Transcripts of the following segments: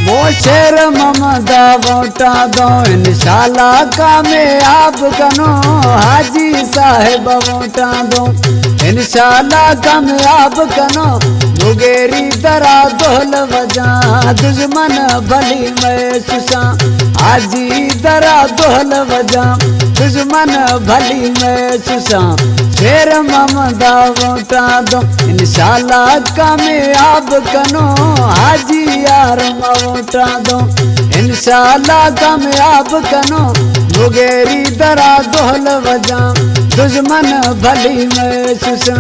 वो शेर ममदा वोटा दो इंशाल्लाह कामयाब कनो, हाजी साहेब वोटा दो इंशाल्लाह कामयाब कनो। मुगेरी दरा दोल वजा दुश्मन भली मैं सुसा, हाजी दरा दोल वजा दुश्मन भली मैं सुसा। शेर ममदा वोटा दो इंशाल्लाह कामयाब कनो, हाजी यार वोटा दो इंशाल्लाह कामयाब कनो। मुगेरी दरा दोल वजा दुश्मन भली मैं सुसा।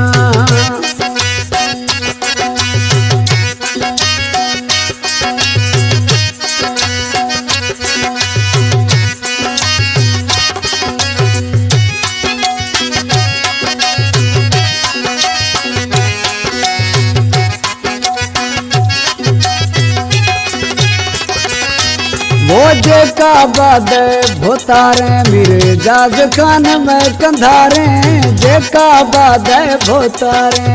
वो जेका बाद भोतारे मेरे जाज खान में कंधारे, जेका बाद भोतारे।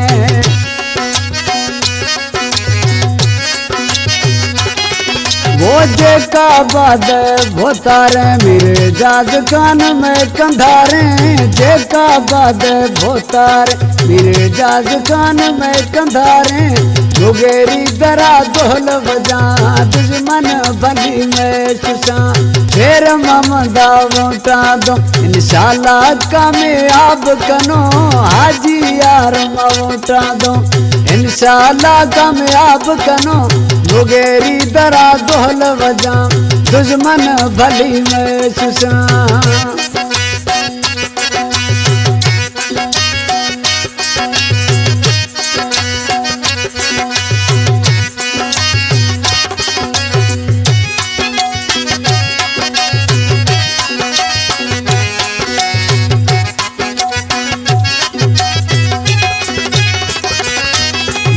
वो जेका बाद भोतारे मेरे जाज खान में कंधारे, जेका बाद भोतारे मेरे जाज खान में कंधारे। मुगेरी दरा दोल वजा दुश्मन भली मैं सुसा। शेर ममदा वोटा दो इंशाल्लाह कामयाब कनो, हाजी यार वोटा दो इंशाल्लाह कामयाब कनो। मुगेरी दरा दोल वजा दुश्मन भली मैं सुसा।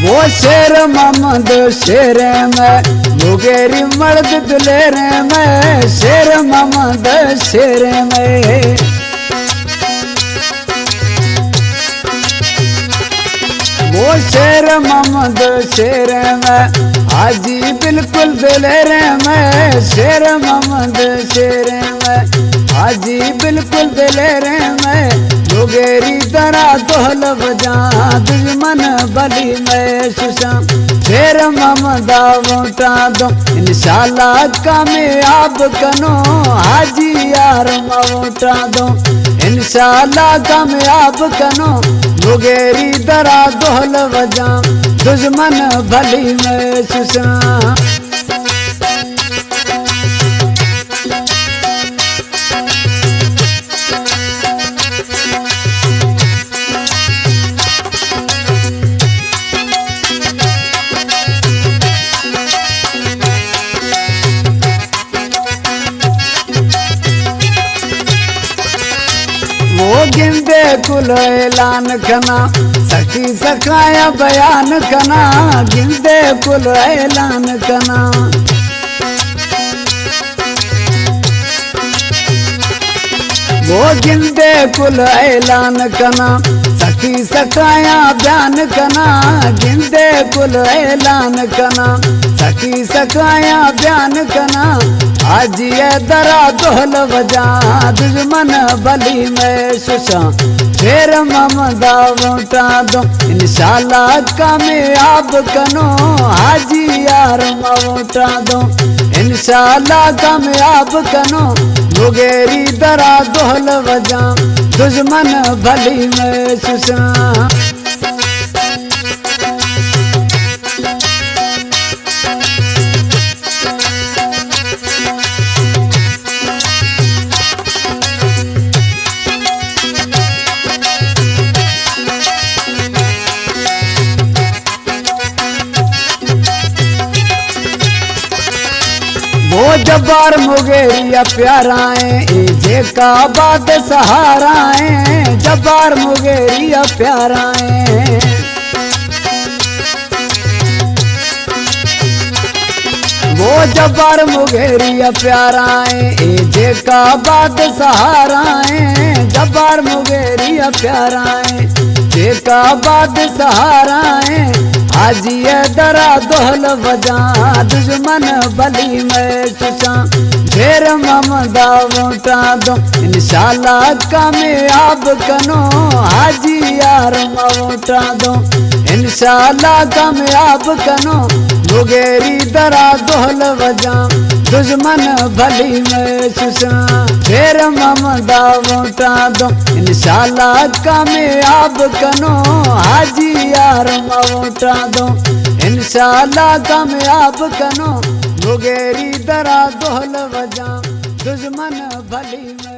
वो शेर मोहम्मद शेर में मुगेरी मर्द दुलेरे में, शेर मोहम्मद शेर में। वो शेर मोहम्मद शेर में हाजी बिल्कुल दिलेरे में, शेर मोहम्मद शेर में हाजी बिल्कुल दिलेरे में। मुगेरी दरा दोल वजा दुश्मन भली मैं सुसा। शेर ममदा वोटा दो इंशाल्लाह कामयाब कनो, हाजी यार वोटा दो इंशाल्लाह कामयाब कनो। मुगेरी दरा दोल वजा दुश्मन भली मैं सुसा। वो गिंदे कुल ऐलान कना, सखी सखाया बयान कना, गिंदे कुल ऐलान कना। वो गिंदे कुल ऐलान कना, सखी सखाया बयान कना, गिंदे कुल ऐलान कना, सखी सखाया बयान कना। हाजी दरा दोल वजा दुश्मन भली मैं सुसा। शेर ममदा वोटा दो इंशाल्लाह कामयाब कनो, हाजी यार वोटा दो इंशाल्लाह कामयाब कनो। मुगेरी दरा दोल वजा दुश्मन भली मैं सुसा। वो जबार मुगेरिया प्याराए ए जेका बाद सहाराए जबार मुगेरिया प्याराए वो जबार मुगेरिया प्याराए ए जेका बाद सहाराए जबार मुगेरिया प्याराए जेका बाद सहाराए हाजिए दरा दोहल बजा दुश्मन बली में चुसा ढेर ममदा वोटा दो इंशाल्लाह कामयाब कनो हाजी यार वोटा दो इंशाल्लाह कामयाब कनो मुगेरी दरा दोहल बजा दुश्मन भली में चुसा ढेर ममदा वोटा दो इंशाल्लाह कामयाब कनो हाजी यार वोटा दो इंशाल्लाह कामयाब कनो मुगेरी दरा दोहल बजा दुश्मन भली में